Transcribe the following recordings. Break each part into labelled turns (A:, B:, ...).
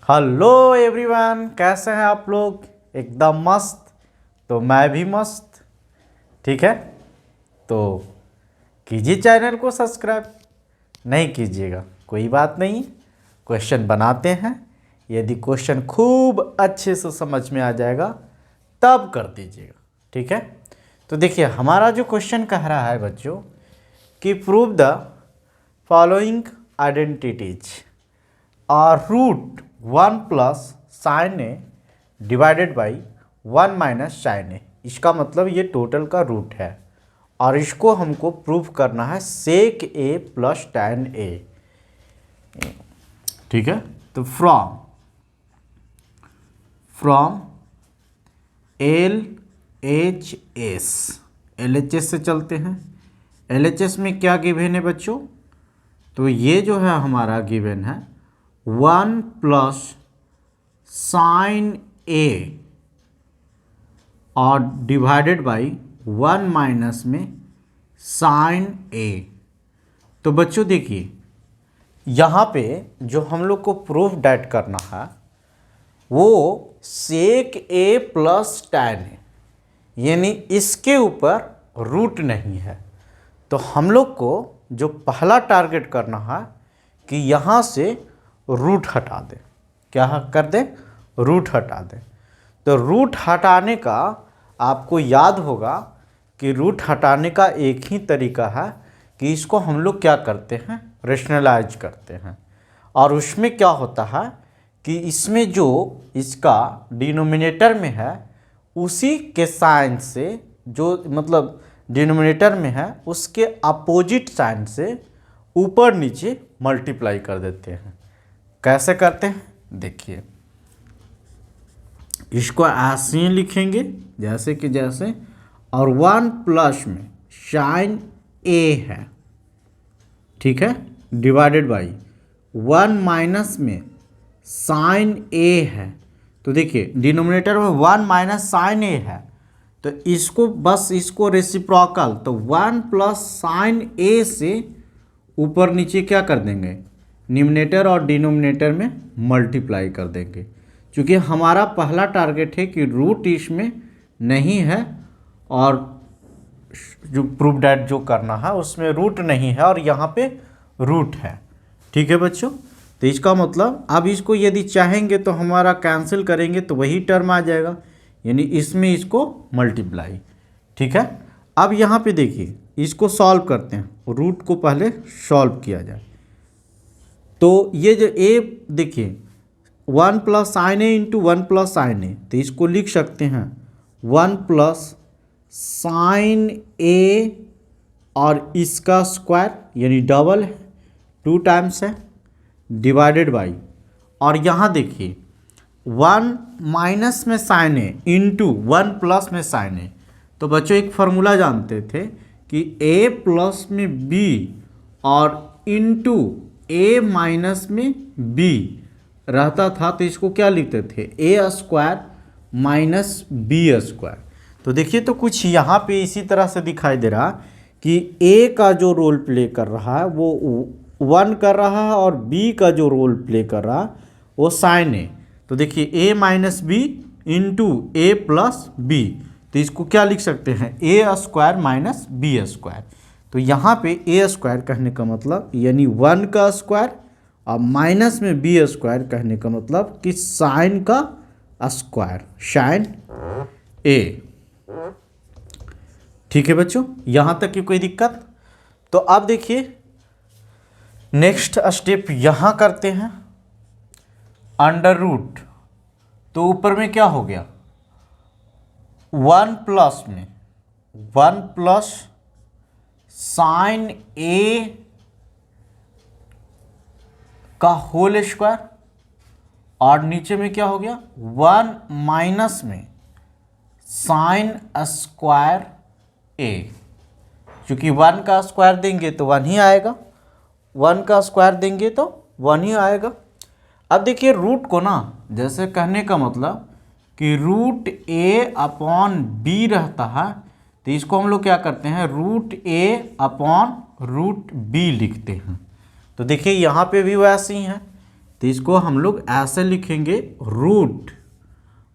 A: Hello everyone, कैसे हैं आप लोग? एकदम मस्त। तो मैं भी मस्त। ठीक है, तो कीजिए चैनल को सब्सक्राइब। नहीं कीजिएगा कोई बात नहीं, क्वेश्चन बनाते हैं। यदि क्वेश्चन खूब अच्छे से समझ में आ जाएगा तब कर दीजिएगा। ठीक है, तो देखिए हमारा जो क्वेश्चन कह रहा है बच्चों कि प्रूव द फॉलोइंग आइडेंटिटीज और root 1 plus sine a divided by 1 minus sine a. इसका मतलब ये टोटल का रूट है और इसको हमको प्रूव करना है सेक ए प्लस टैन ए। ठीक है, तो फ्रॉम एल एच एस से चलते हैं। एल एच एस में क्या गिवन है बच्चों? तो ये जो है हमारा गिवन है 1 प्लस साइन ए और डिवाइडेड बाई 1 माइनस में साइन ए। तो बच्चों देखिए यहाँ पे जो हम लोग को प्रूफ डैट करना है वो सेक ए प्लस टैन है, यानी इसके ऊपर रूट नहीं है। तो हम लोग को जो पहला टारगेट करना है कि यहाँ से रूट हटा दें। क्या कर दें? रूट हटा दें। तो रूट हटाने का आपको याद होगा कि रूट हटाने का एक ही तरीका है कि इसको हम लोग क्या करते हैं, रेशनलाइज करते हैं। और उसमें क्या होता है कि इसमें जो इसका डिनोमिनेटर में है उसी के साइन से, जो मतलब डिनोमिनेटर में है उसके अपोजिट साइन से ऊपर नीचे मल्टीप्लाई कर देते हैं। कैसे करते हैं देखिए, इसको ऐसे ही लिखेंगे जैसे कि जैसे, और 1 प्लस में साइन ए है, ठीक है, डिवाइडेड बाई 1 माइनस में साइन ए है। तो देखिए डिनोमिनेटर में 1 माइनस साइन ए है, तो इसको बस इसको रेसिप्रोकल, तो 1 प्लस साइन ए से ऊपर नीचे क्या कर देंगे, न्यूमरेटर और डिनोमिनेटर में मल्टीप्लाई कर देंगे। क्योंकि हमारा पहला टारगेट है कि रूट इसमें नहीं है और जो प्रूफ डैट जो करना है उसमें रूट नहीं है और यहाँ पे रूट है। ठीक है बच्चों, तो इसका मतलब अब इसको यदि चाहेंगे तो हमारा कैंसिल करेंगे तो वही टर्म आ जाएगा, यानी इसमें इसको मल्टीप्लाई। ठीक है, अब यहाँ पे देखिए इसको सॉल्व करते हैं, रूट को पहले सॉल्व किया जाए। तो ये जो ए देखिए 1 प्लस साइन ए इंटू 1 प्लस साइन ए, तो इसको लिख सकते हैं 1 प्लस साइन ए और इसका स्क्वायर यानी डबल है, 2 टाइम्स है, डिवाइडेड बाई, और यहाँ देखिए 1 माइनस में साइन ए इंटू 1 प्लस में साइन ए। तो बच्चों एक फार्मूला जानते थे कि a प्लस में b और इंटू a माइनस में b रहता था, तो इसको क्या लिखते थे, a square minus b square. तो देखिए तो कुछ यहाँ पे इसी तरह से दिखाई दे रहा कि a का जो रोल प्ले कर रहा है वो 1 कर रहा है और b का जो रोल प्ले कर रहा है वो साइन ए। तो देखिए a minus b into a plus b, तो इसको क्या लिख सकते हैं, a square minus b square. तो यहाँ पे ए स्क्वायर कहने का मतलब यानी 1 का स्क्वायर और माइनस में बी स्क्वायर कहने का मतलब कि साइन का स्क्वायर, साइन ए। ठीक है बच्चों, यहाँ तक की कोई दिक्कत? तो अब देखिए नेक्स्ट स्टेप यहाँ करते हैं, अंडर रूट। तो ऊपर में क्या हो गया, 1 प्लस में 1 प्लस साइन ए का होल स्क्वायर, और नीचे में क्या हो गया 1 माइनस में साइन स्क्वायर ए। क्योंकि 1 का स्क्वायर देंगे तो 1 ही आएगा, 1 का स्क्वायर देंगे तो 1 ही आएगा। अब देखिए रूट को ना, जैसे कहने का मतलब कि रूट ए अपॉन बी रहता है, तो इसको हम लोग क्या करते हैं, रूट ए अपॉन रूट बी लिखते हैं। तो देखिए यहाँ पे भी वैसे ही है तो इसको हम लोग ऐसे लिखेंगे रूट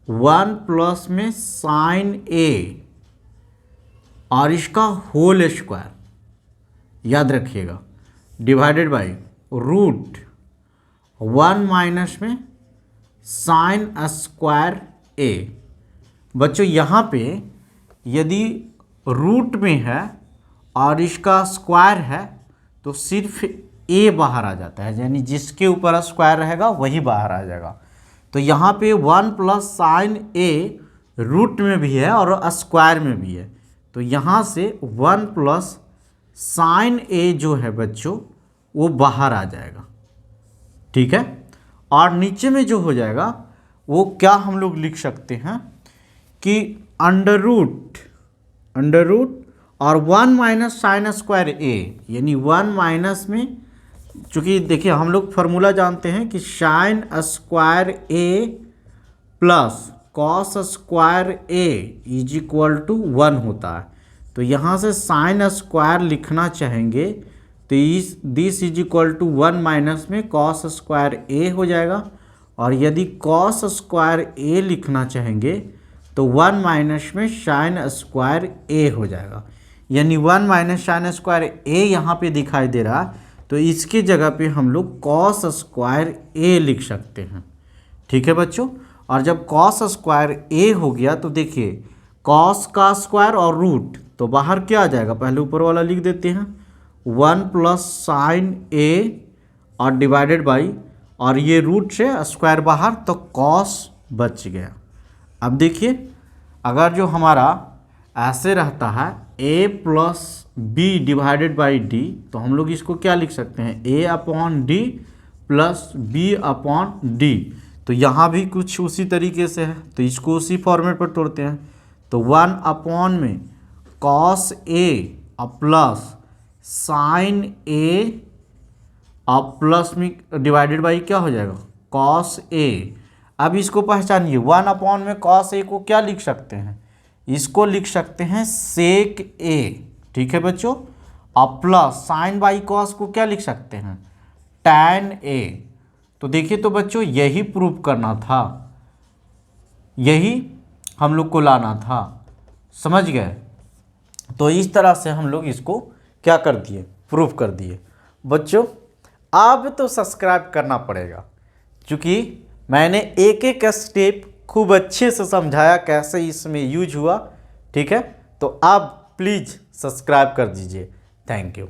A: 1 प्लस में साइन ए और इसका होल स्क्वायर याद रखिएगा डिवाइडेड बाय रूट 1 माइनस में साइन स्क्वायर ए। बच्चों यहाँ पे यदि रूट में है और इसका स्क्वायर है तो सिर्फ ए बाहर आ जाता है, यानी जिसके ऊपर स्क्वायर रहेगा वही बाहर आ जाएगा। तो यहाँ पे 1 प्लस साइन ए रूट में भी है और स्क्वायर में भी है, तो यहाँ से 1 प्लस साइन ए जो है बच्चों वो बाहर आ जाएगा। ठीक है, और नीचे में जो हो जाएगा वो क्या हम लोग लिख सकते हैं कि अंडर रूट और 1 माइनस साइन स्क्वायर ए, यानी 1 माइनस में, चूँकि देखिए हम लोग फार्मूला जानते हैं कि sine square a plus cos square a is equal to 1 होता है। तो यहाँ से साइन स्क्वायर लिखना चाहेंगे तो this is equal to 1 minus में कॉस स्क्वायर ए हो जाएगा, और यदि कॉस स्क्वायर ए लिखना चाहेंगे तो 1 माइनस में साइन स्क्वायर ए हो जाएगा, यानी 1 माइनस साइन स्क्वायर ए यहाँ पे दिखाई दे रहा है, तो इसके जगह पे हम लोग कॉस स्क्वायर ए लिख सकते हैं। ठीक है बच्चों, और जब कॉस स्क्वायर ए हो गया तो देखिए कॉस का स्क्वायर और रूट, तो बाहर क्या आ जाएगा, पहले ऊपर वाला लिख देते हैं 1 प्लस साइन ए और डिवाइडेड बाई, और ये रूट से स्क्वायर बाहर तो कॉस बच गया। अब देखिए अगर जो हमारा ऐसे रहता है a plus b divided by d, तो हम लोग इसको क्या लिख सकते हैं a upon d plus b upon d. तो यहाँ भी कुछ उसी तरीके से है, तो इसको उसी फॉर्मेट पर तोड़ते हैं। तो 1 अपॉन में कॉस ए और प्लस साइन ए और प्लस में डिवाइडेड बाई क्या हो जाएगा कॉस ए। अब इसको पहचानिए, 1 अपॉन में कॉस ए को क्या लिख सकते हैं, इसको लिख सकते हैं सेक ए। ठीक है बच्चों, और प्लस साइन बाई कॉस को क्या लिख सकते हैं टैन ए। तो देखिए तो बच्चों यही प्रूव करना था, यही हम लोग को लाना था, समझ गए। तो इस तरह से हम लोग इसको क्या कर दिए, प्रूव कर दिए। बच्चों अब तो सब्सक्राइब करना पड़ेगा, क्योंकि मैंने एक एक स्टेप खूब अच्छे से समझाया कैसे इसमें यूज हुआ। ठीक है, तो आप प्लीज़ सब्सक्राइब कर दीजिए। Thank you.